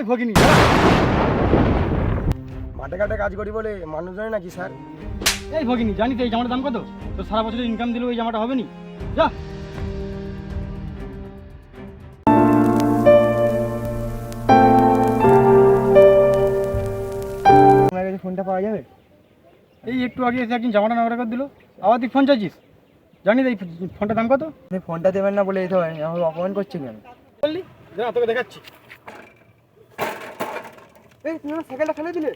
ভগিনি মাঠে ঘাটে কাজ করি বলে মানুষ জানে নাকি স্যার? এই ভগিনি, জানি তো এই জামাটার দাম কত? তো সারা বছরের ইনকাম দিলেও এই জামাটা হবে নি। যা। তোমার কাছে ফোনটা পাওয়া যাবে? এই একটু আগে এসে একদিন জামাটা নেওয়ার করে দিল, আবার তুই ফোন চাইছিস? জানি তো এই ফোনটার দাম কত? আপনি ফোনটা দেবেন না বলে এই তো আমাকে অপমান করছে কেন? বললি যা, তোকে দেখাচ্ছি। এই তুমি আমার সাইকেলটা ফেলে দিলে?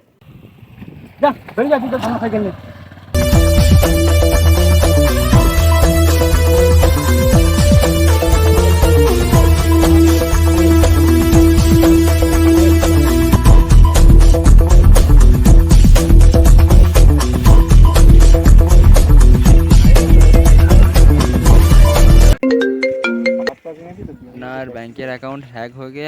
যা বেরিয়ে যা, তুই তোর সামনে সাইকেল নিয়ে। আপনার ব্যাংকের অ্যাকাউন্ট হ্যাক হয়ে গিয়ে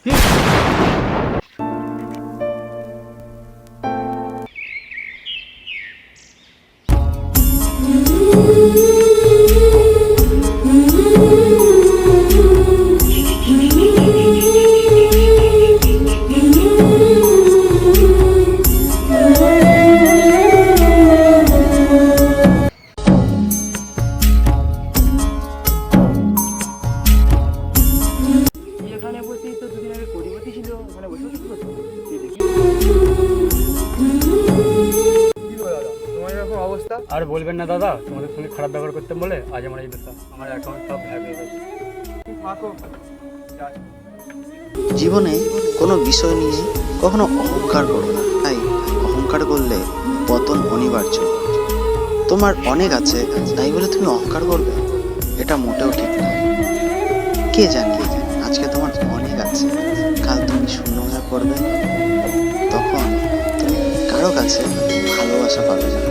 এখানে বসেই তো দুদিন আগে কোটিপতি ছিল, ওখানে বসে কি করছো? কি গো দাদা, তোমার এরকম অবস্থা? আর বলবেন না দাদা, তোমাদের সঙ্গে খারাপ ব্যবহার করতে বলে আজ আমার এই দশা। আমার অ্যাকাউন্ট সব হ্যাক হয়ে গেছে। থাকো। জীবনে কোনো বিষয় নিয়ে কখনো অহংকার করো না, তাই অহংকার করলে পতন অনিবার্য। তোমার অনেক আছে তাই বলে তুমি অহংকার করবে, এটা মোটেও ঠিক না। কে জানে আজকে তোমার অনেক আছে, কাল তুমি শূন্য হয়ে পড়বে, তখন তুমি কারো কাছে ভালোবাসা পাবে না।